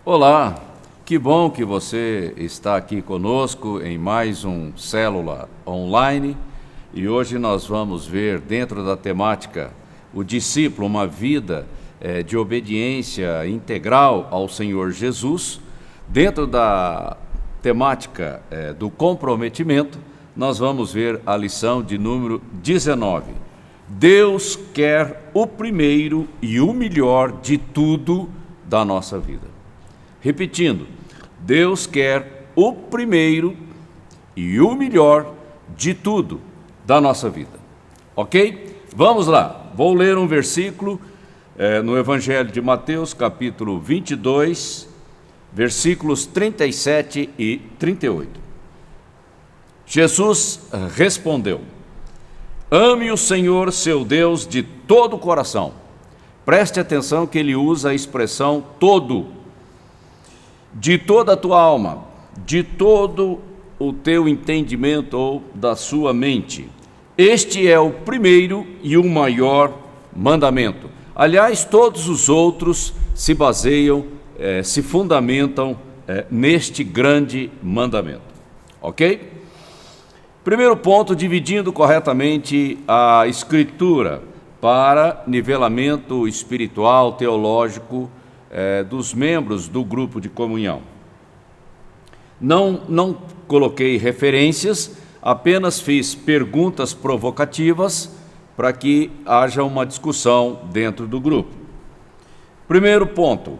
Olá, que bom que você está aqui conosco em mais um Célula Online e hoje nós vamos ver dentro da temática o discípulo, uma vida de obediência integral ao Senhor Jesus. Dentro da temática do comprometimento, nós vamos ver a lição de número 19. Deus quer o primeiro e o melhor de tudo da nossa vida. Repetindo, Deus quer o primeiro e o melhor de tudo da nossa vida. Ok? Vamos lá, vou ler um versículo no Evangelho de Mateus, capítulo 22, versículos 37 e 38. Jesus respondeu: ame o Senhor seu Deus de todo o coração. Preste atenção que ele usa a expressão todo. De toda a tua alma, de todo o teu entendimento ou da sua mente. Este é o primeiro e o maior mandamento. Aliás, todos os outros se baseiam, se fundamentam neste grande mandamento. Ok? Primeiro ponto, dividindo corretamente a Escritura para nivelamento espiritual, teológico, dos membros do grupo de comunhão. Não coloquei referências, apenas fiz perguntas provocativas para que haja uma discussão dentro do grupo. Primeiro ponto,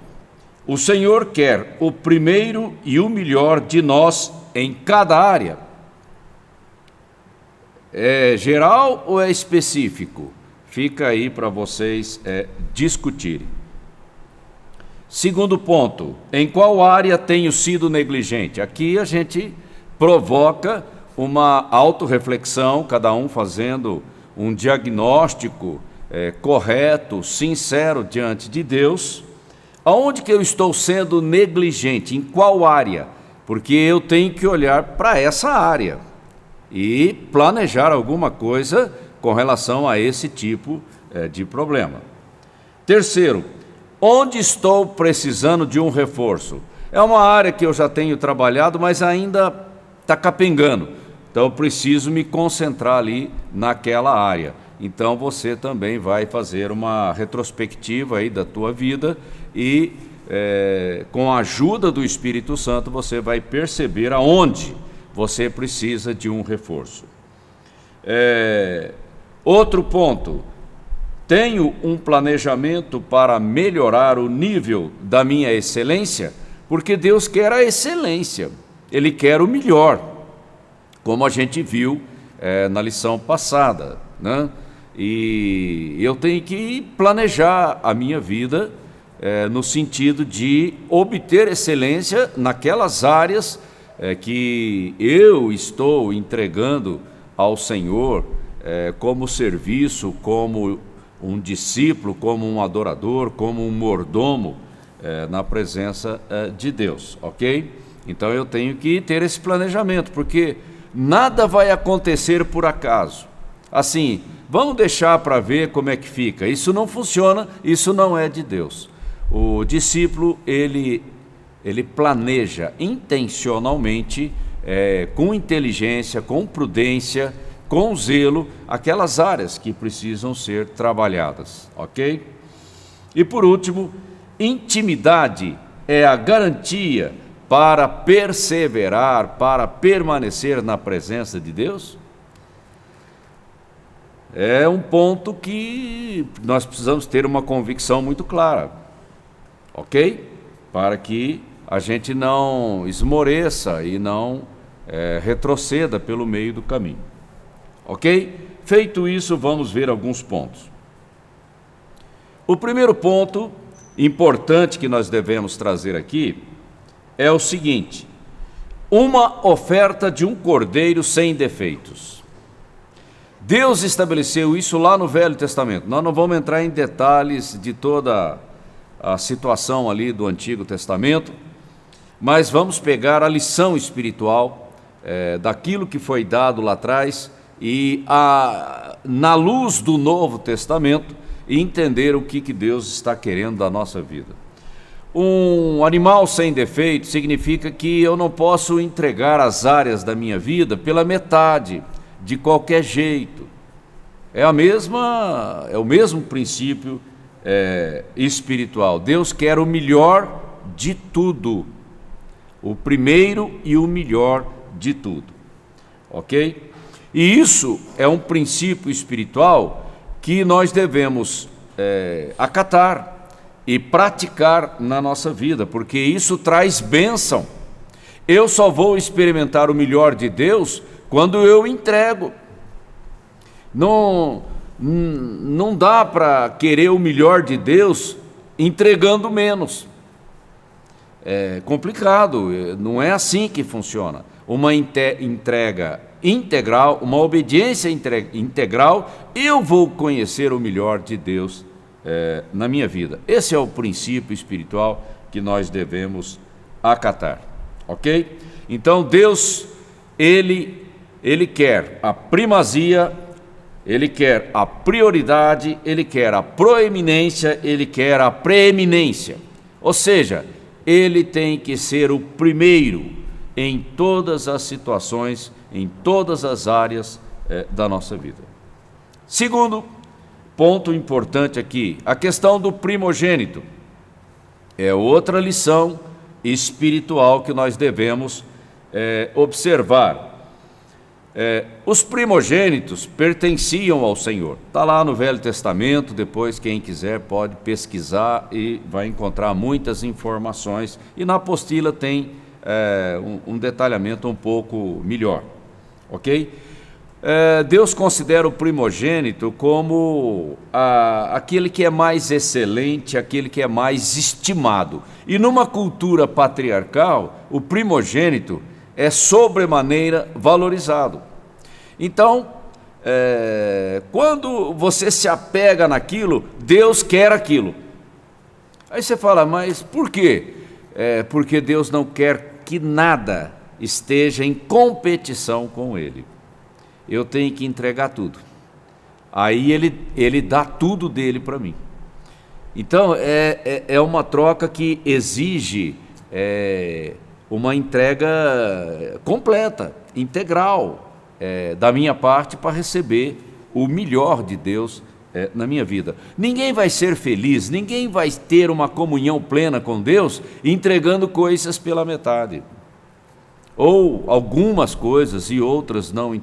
o Senhor quer o primeiro e o melhor de nós em cada área. É geral ou é específico? Fica aí para vocês discutirem. Segundo ponto, em qual área tenho sido negligente? Aqui a gente provoca uma autorreflexão, cada um fazendo um diagnóstico correto, sincero diante de Deus. Aonde que eu estou sendo negligente? Em qual área? Porque eu tenho que olhar para essa área e planejar alguma coisa com relação a esse tipo de problema. Terceiro, onde estou precisando de um reforço? É uma área que eu já tenho trabalhado, mas ainda está capengando. Então eu preciso me concentrar ali naquela área. Então você também vai fazer uma retrospectiva aí da tua vida e com a ajuda do Espírito Santo você vai perceber aonde você precisa de um reforço. Outro ponto. Tenho um planejamento para melhorar o nível da minha excelência, porque Deus quer a excelência, Ele quer o melhor, como a gente viu na lição passada, né? E eu tenho que planejar a minha vida no sentido de obter excelência naquelas áreas que eu estou entregando ao Senhor como serviço, como um discípulo, como um adorador, como um mordomo na presença de Deus, ok? Então eu tenho que ter esse planejamento, porque nada vai acontecer por acaso. Assim, vamos deixar para ver como é que fica. Isso não funciona, isso não é de Deus. O discípulo, ele planeja intencionalmente, com inteligência, com prudência, com zelo, aquelas áreas que precisam ser trabalhadas, ok? E por último, intimidade é a garantia para perseverar, para permanecer na presença de Deus? É um ponto que nós precisamos ter uma convicção muito clara, ok? Para que a gente não esmoreça e não retroceda pelo meio do caminho. Ok? Feito isso, vamos ver alguns pontos. O primeiro ponto importante que nós devemos trazer aqui é o seguinte: uma oferta de um cordeiro sem defeitos. Deus estabeleceu isso lá no Velho Testamento. Nós não vamos entrar em detalhes de toda a situação ali do Antigo Testamento, mas vamos pegar a lição espiritual daquilo que foi dado lá atrás e na luz do Novo Testamento entender o que Deus está querendo da nossa vida. Um animal sem defeito significa que eu não posso entregar as áreas da minha vida pela metade, de qualquer jeito. É o mesmo princípio espiritual. Deus quer o melhor de tudo, o primeiro e o melhor de tudo, ok? E isso é um princípio espiritual que nós devemos acatar e praticar na nossa vida, porque isso traz bênção. Eu só vou experimentar o melhor de Deus quando eu entrego. Não dá para querer o melhor de Deus entregando menos. É complicado, não é assim que funciona. Uma entrega integral, uma obediência integral, eu vou conhecer o melhor de Deus na minha vida. Esse é o princípio espiritual que nós devemos acatar, ok? Então Deus, Ele quer a primazia, Ele quer a prioridade, Ele quer a proeminência, Ele quer a preeminência. Ou seja, Ele tem que ser o primeiro em todas as situações, em todas as áreas da nossa vida. Segundo ponto importante aqui, a questão do primogênito. É outra lição espiritual que nós devemos observar. Os primogênitos pertenciam ao Senhor. Está lá no Velho Testamento, depois quem quiser pode pesquisar e vai encontrar muitas informações. E na apostila tem um detalhamento um pouco melhor, ok? Deus considera o primogênito como aquele que é mais excelente, aquele que é mais estimado. E numa cultura patriarcal, o primogênito é sobremaneira valorizado. Então, quando você se apega naquilo, Deus quer aquilo. Aí você fala, mas por quê? Porque Deus não quer que nada esteja em competição com Ele. Eu tenho que entregar tudo. Aí ele dá tudo dele para mim. Então, é uma troca que exige uma entrega completa, integral, da minha parte para receber o melhor de Deus na minha vida. Ninguém vai ser feliz, ninguém vai ter uma comunhão plena com Deus entregando coisas pela metade. Ou algumas coisas e outras não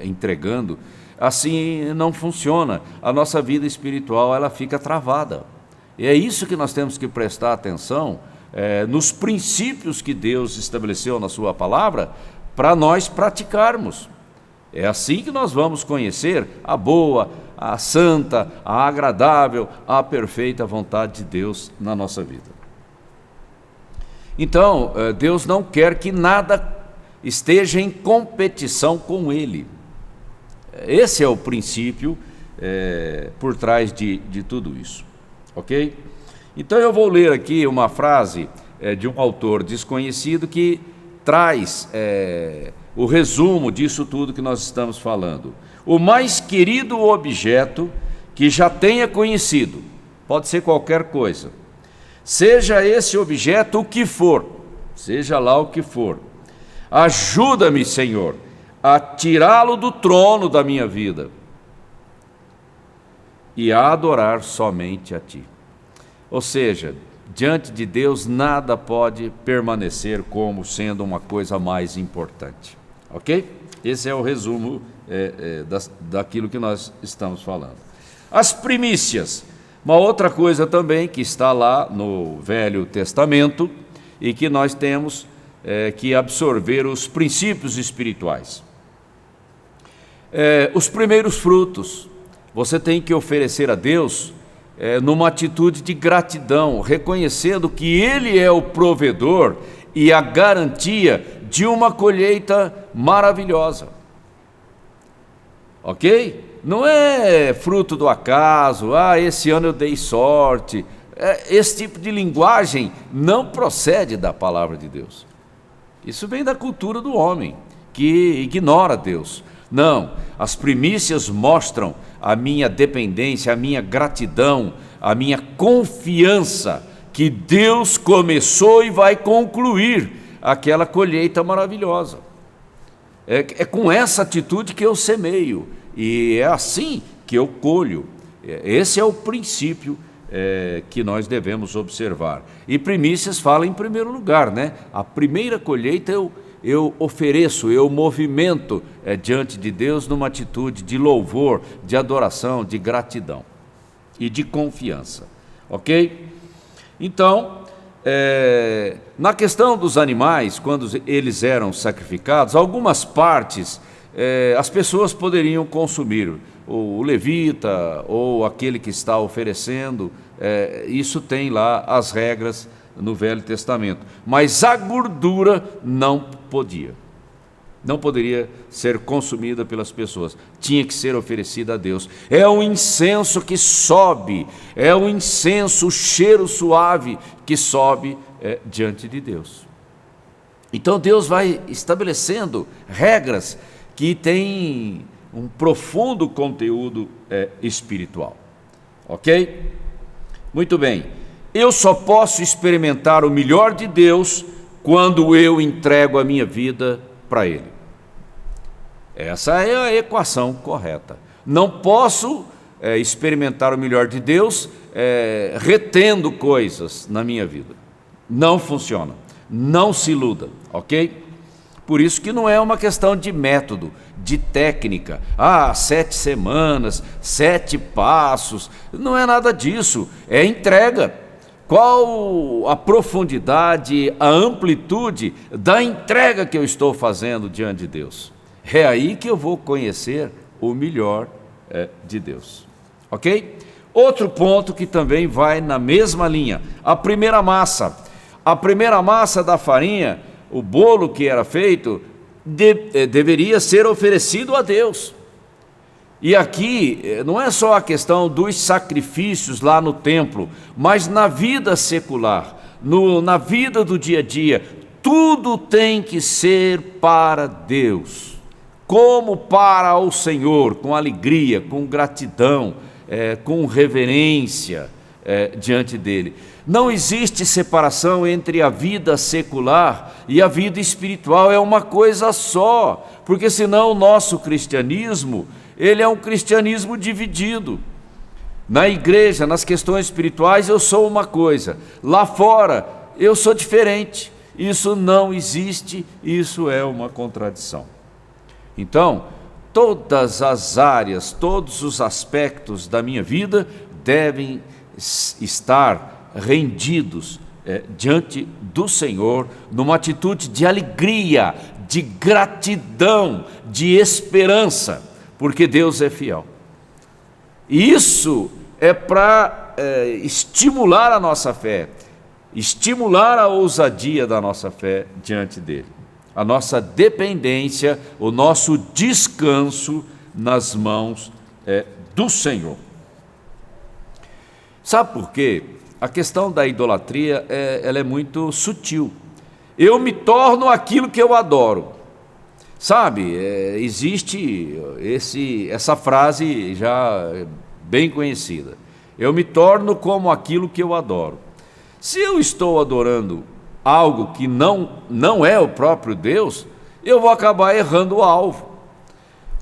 entregando. Assim não funciona. A nossa vida espiritual ela fica travada. E é isso que nós temos que prestar atenção nos princípios que Deus estabeleceu na sua palavra para nós praticarmos. É assim que nós vamos conhecer a boa, a santa, a agradável, a perfeita vontade de Deus na nossa vida. Então, Deus não quer que nada esteja em competição com Ele. Esse é o princípio por trás de tudo isso, ok? Então eu vou ler aqui uma frase de um autor desconhecido que traz o resumo disso tudo que nós estamos falando. O mais querido objeto que já tenha conhecido, pode ser qualquer coisa, seja esse objeto o que for, seja lá o que for, ajuda-me, Senhor, a tirá-lo do trono da minha vida e a adorar somente a Ti. Ou seja, diante de Deus nada pode permanecer como sendo uma coisa mais importante, ok? Esse é o resumo daquilo que nós estamos falando. As primícias, uma outra coisa também que está lá no Velho Testamento e que nós temos que absorver os princípios espirituais. Os primeiros frutos, você tem que oferecer a Deus numa atitude de gratidão, reconhecendo que Ele é o provedor e a garantia de uma colheita maravilhosa. Ok? Não é fruto do acaso, esse ano eu dei sorte. Esse tipo de linguagem não procede da palavra de Deus. Isso vem da cultura do homem, que ignora Deus. Não, as primícias mostram a minha dependência, a minha gratidão, a minha confiança que Deus começou e vai concluir aquela colheita maravilhosa. É com essa atitude que eu semeio, e é assim que eu colho. Esse é o princípio que nós devemos observar. E primícias fala em primeiro lugar, né? A primeira colheita eu ofereço, eu movimento diante de Deus numa atitude de louvor, de adoração, de gratidão e de confiança, ok? Então, na questão dos animais, quando eles eram sacrificados, algumas partes as pessoas poderiam consumir, o levita ou aquele que está oferecendo, isso tem lá as regras no Velho Testamento, mas a gordura não poderia ser consumida pelas pessoas, tinha que ser oferecida a Deus. É um incenso que sobe, é um incenso, o cheiro suave que sobe diante de Deus. Então Deus vai estabelecendo regras que têm um profundo conteúdo espiritual, ok? Muito bem, eu só posso experimentar o melhor de Deus quando eu entrego a minha vida para Ele. Essa é a equação correta. Não posso experimentar o melhor de Deus retendo coisas na minha vida. Não funciona. Não se iluda, ok? Por isso que não é uma questão de método, de técnica. 7 semanas, 7 passos. Não é nada disso. É entrega. Qual a profundidade, a amplitude da entrega que eu estou fazendo diante de Deus? É aí que eu vou conhecer o melhor de Deus, ok? Outro ponto que também vai na mesma linha, a primeira massa da farinha, o bolo que era feito, deveria ser oferecido a Deus. E aqui não é só a questão dos sacrifícios lá no templo, mas na vida secular, na vida do dia a dia, tudo tem que ser para Deus, como para o Senhor, com alegria, com gratidão, com reverência diante dele. Não existe separação entre a vida secular e a vida espiritual, é uma coisa só, porque senão o nosso cristianismo, ele é um cristianismo dividido. Na igreja, nas questões espirituais, eu sou uma coisa, lá fora eu sou diferente. Isso não existe, isso é uma contradição. Então, todas as áreas, todos os aspectos da minha vida devem estar rendidos diante do Senhor, numa atitude de alegria, de gratidão, de esperança, porque Deus é fiel. E isso é para estimular a nossa fé, estimular a ousadia da nossa fé diante dele, a nossa dependência, o nosso descanso nas mãos do Senhor. Sabe por quê? A questão da idolatria ela é muito sutil. Eu me torno aquilo que eu adoro. Sabe, existe essa frase já bem conhecida. Eu me torno como aquilo que eu adoro. Se eu estou adorando algo que não é o próprio Deus, eu vou acabar errando o alvo.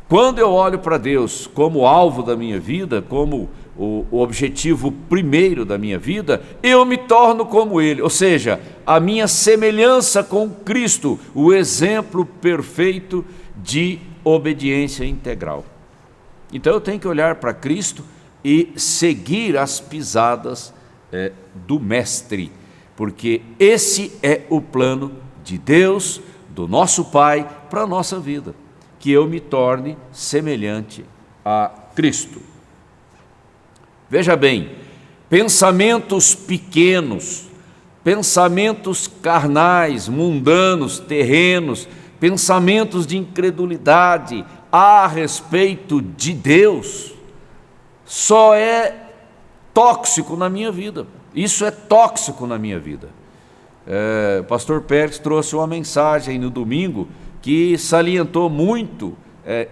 Quando eu olho para Deus como alvo da minha vida, como o objetivo primeiro da minha vida, eu me torno como Ele, ou seja, a minha semelhança com Cristo, o exemplo perfeito de obediência integral. Então eu tenho que olhar para Cristo e seguir as pisadas do Mestre, porque esse é o plano de Deus, do nosso Pai, para a nossa vida, que eu me torne semelhante a Cristo. Veja bem, pensamentos pequenos, pensamentos carnais, mundanos, terrenos, pensamentos de incredulidade a respeito de Deus, só é tóxico na minha vida. Isso é tóxico na minha vida. O pastor Pérez trouxe uma mensagem no domingo que salientou muito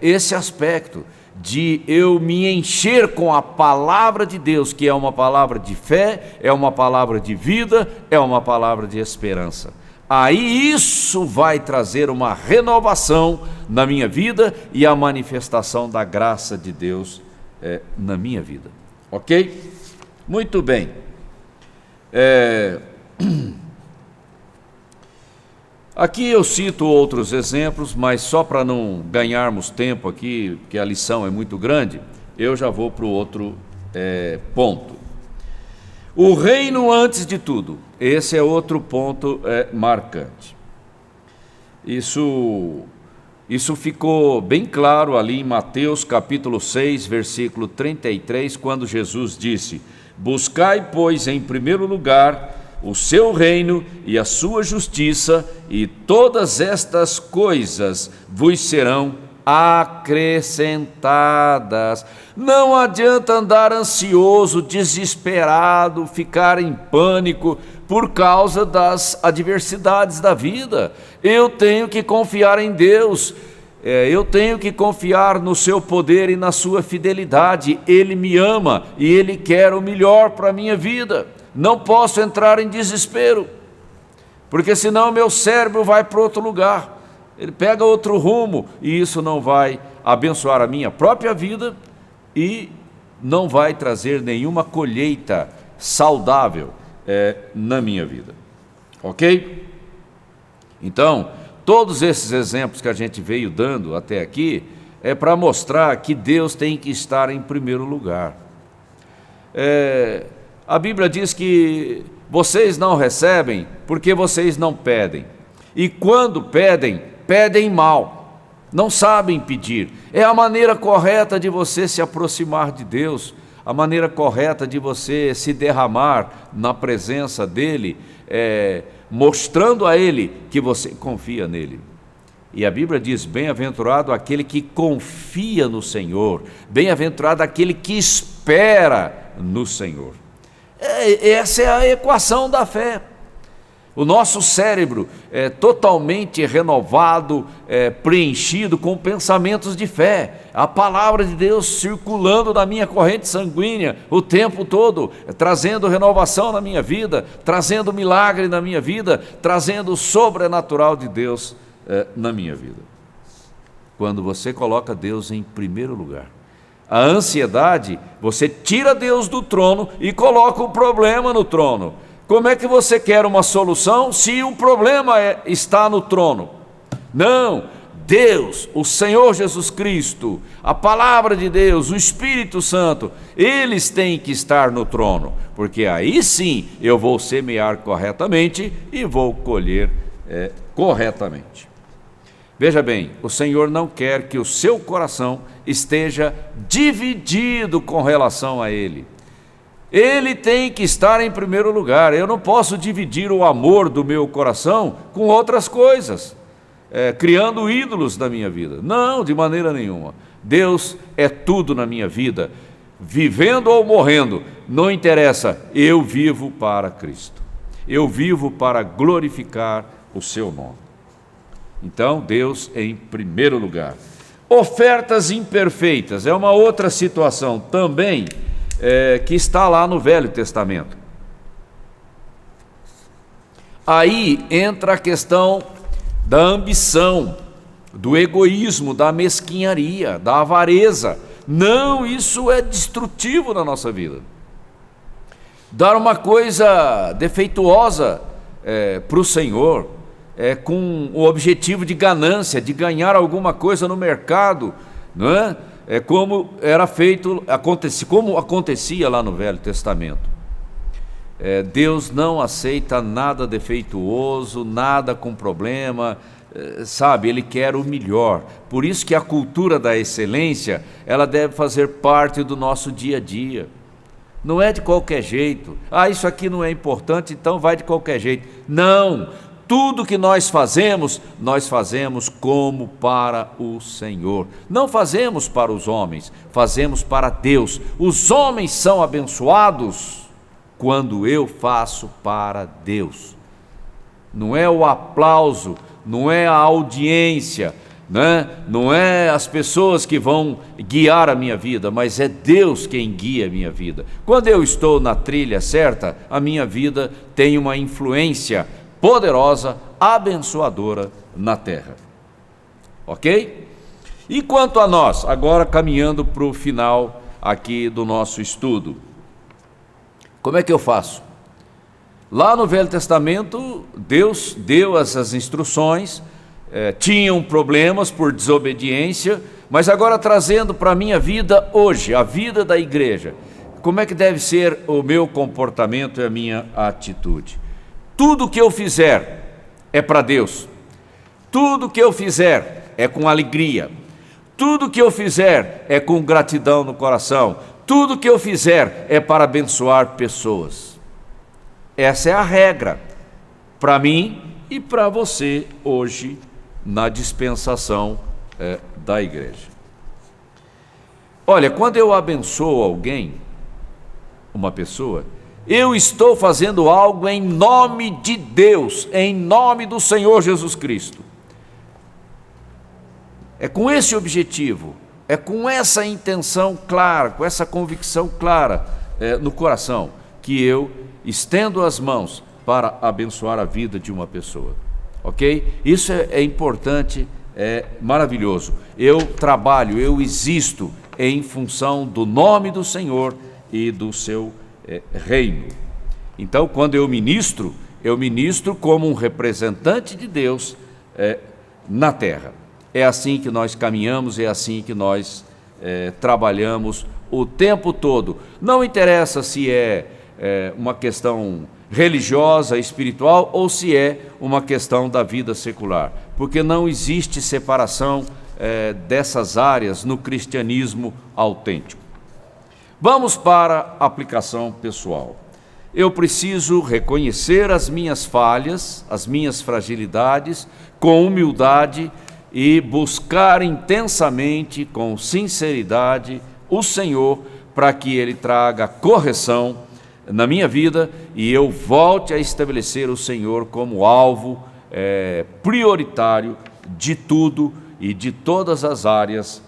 esse aspecto, de eu me encher com a palavra de Deus, que é uma palavra de fé, é uma palavra de vida, é uma palavra de esperança. Aí isso vai trazer uma renovação na minha vida e a manifestação da graça de Deus na minha vida. Ok? Muito bem. Aqui eu cito outros exemplos, mas só para não ganharmos tempo aqui, porque a lição é muito grande, eu já vou para o outro ponto. O reino antes de tudo, esse é outro ponto marcante. Isso ficou bem claro ali em Mateus capítulo 6, versículo 33, quando Jesus disse: buscai, pois, em primeiro lugar o seu reino e a sua justiça, e todas estas coisas vos serão acrescentadas. Não adianta andar ansioso, desesperado, ficar em pânico por causa das adversidades da vida. Eu tenho que confiar em Deus. Eu tenho que confiar no seu poder e na sua fidelidade. Ele me ama e Ele quer o melhor para a minha vida. Não posso entrar em desespero, porque senão meu cérebro vai para outro lugar. Ele pega outro rumo e isso não vai abençoar a minha própria vida e não vai trazer nenhuma colheita saudável na minha vida. Ok? Então, todos esses exemplos que a gente veio dando até aqui é para mostrar que Deus tem que estar em primeiro lugar. A Bíblia diz que vocês não recebem porque vocês não pedem. E quando pedem, pedem mal. Não sabem pedir. É a maneira correta de você se aproximar de Deus, a maneira correta de você se derramar na presença dEle, mostrando a Ele que você confia nele. E a Bíblia diz: bem-aventurado aquele que confia no Senhor, bem-aventurado aquele que espera no Senhor. Essa é a equação da fé. O nosso cérebro é totalmente renovado, preenchido com pensamentos de fé. A palavra de Deus circulando na minha corrente sanguínea o tempo todo, trazendo renovação na minha vida, trazendo milagre na minha vida, trazendo o sobrenatural de Deus na minha vida. Quando você coloca Deus em primeiro lugar. A ansiedade, você tira Deus do trono e coloca o problema no trono. Como é que você quer uma solução se o problema está no trono? Não, Deus, o Senhor Jesus Cristo, a palavra de Deus, o Espírito Santo, eles têm que estar no trono, porque aí sim eu vou semear corretamente e vou colher corretamente. Veja bem, o Senhor não quer que o seu coração esteja dividido com relação a Ele. Ele tem que estar em primeiro lugar. Eu não posso dividir o amor do meu coração com outras coisas, criando ídolos na minha vida. Não, de maneira nenhuma. Deus é tudo na minha vida, vivendo ou morrendo, não interessa, eu vivo para Cristo. Eu vivo para glorificar o seu nome. Então, Deus em primeiro lugar. Ofertas imperfeitas é uma outra situação também que está lá no Velho Testamento. Aí entra a questão da ambição, do egoísmo, da mesquinharia, da avareza. Não, isso é destrutivo na nossa vida. Dar uma coisa defeituosa para o Senhor, com o objetivo de ganância, de ganhar alguma coisa no mercado, não é? Como era feito, como acontecia lá no Velho Testamento. Deus não aceita nada defeituoso, nada com problema, sabe? Ele quer o melhor. Por isso que a cultura da excelência, ela deve fazer parte do nosso dia a dia. Não é de qualquer jeito. Isso aqui não é importante, então vai de qualquer jeito. Não! Tudo que nós fazemos como para o Senhor. Não fazemos para os homens, fazemos para Deus. Os homens são abençoados quando eu faço para Deus. Não é o aplauso, não é a audiência, né? Não é as pessoas que vão guiar a minha vida, mas é Deus quem guia a minha vida. Quando eu estou na trilha certa, a minha vida tem uma influência poderosa, abençoadora na terra. Ok? E quanto a nós, agora caminhando para o final aqui do nosso estudo, como é que eu faço? Lá no Velho Testamento, Deus deu essas instruções, tinham problemas por desobediência, mas agora trazendo para a minha vida hoje, a vida da igreja, como é que deve ser o meu comportamento e a minha atitude? Tudo que eu fizer é para Deus, tudo que eu fizer é com alegria, tudo que eu fizer é com gratidão no coração, tudo que eu fizer é para abençoar pessoas. Essa é a regra para mim e para você hoje na dispensação da igreja. Olha, quando eu abençoo alguém, uma pessoa, eu estou fazendo algo em nome de Deus, em nome do Senhor Jesus Cristo. É com esse objetivo, é com essa intenção clara, com essa convicção clara no coração, que eu estendo as mãos para abençoar a vida de uma pessoa, ok? Isso é importante, é maravilhoso. Eu trabalho, eu existo em função do nome do Senhor e do seu reino. Então, quando eu ministro como um representante de Deus na terra. É assim que nós caminhamos, é assim que nós trabalhamos o tempo todo. Não interessa se é uma questão religiosa, espiritual, ou se é uma questão da vida secular, porque não existe separação dessas áreas no cristianismo autêntico. Vamos para a aplicação pessoal. Eu preciso reconhecer as minhas falhas, as minhas fragilidades, com humildade, e buscar intensamente, com sinceridade, o Senhor, para que Ele traga correção na minha vida e eu volte a estabelecer o Senhor como alvo prioritário de tudo e de todas as áreas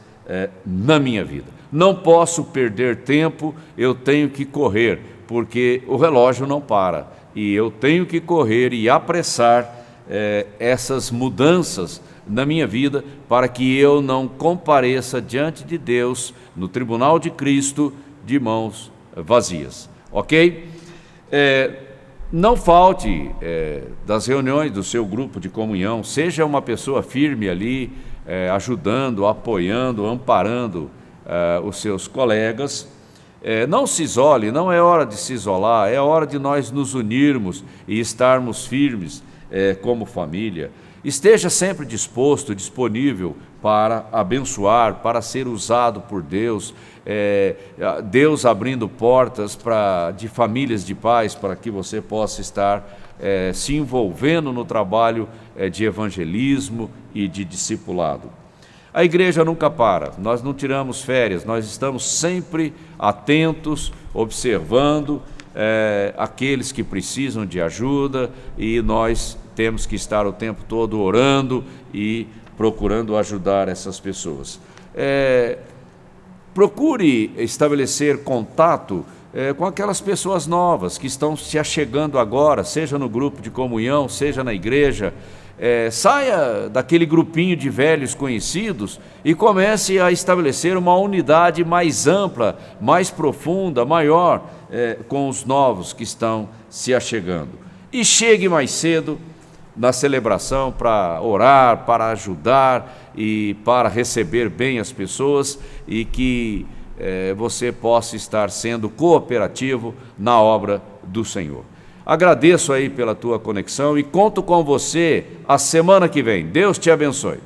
na minha vida. Não posso perder tempo, eu tenho que correr, porque o relógio não para, e eu tenho que correr e apressar essas mudanças na minha vida, para que eu não compareça diante de Deus, no tribunal de Cristo, de mãos vazias, ok? Não falte das reuniões do seu grupo de comunhão, seja uma pessoa firme ali, ajudando, apoiando, amparando os seus colegas. Não se isole, não é hora de se isolar, é hora de nós nos unirmos e estarmos firmes como família. Esteja sempre disposto, disponível para abençoar, para ser usado por Deus, Deus abrindo portas de famílias de paz para que você possa estar se envolvendo no trabalho de evangelismo e de discipulado. A igreja nunca para, nós não tiramos férias, nós estamos sempre atentos, observando aqueles que precisam de ajuda, e nós temos que estar o tempo todo orando e procurando ajudar essas pessoas. Procure estabelecer contato com aquelas pessoas novas que estão se achegando agora, seja no grupo de comunhão, seja na igreja. Saia daquele grupinho de velhos conhecidos e comece a estabelecer uma unidade mais ampla, mais profunda, maior com os novos que estão se achegando. E chegue mais cedo na celebração para orar, para ajudar e para receber bem as pessoas, e que você possa estar sendo cooperativo na obra do Senhor. Agradeço aí pela tua conexão e conto com você a semana que vem. Deus te abençoe.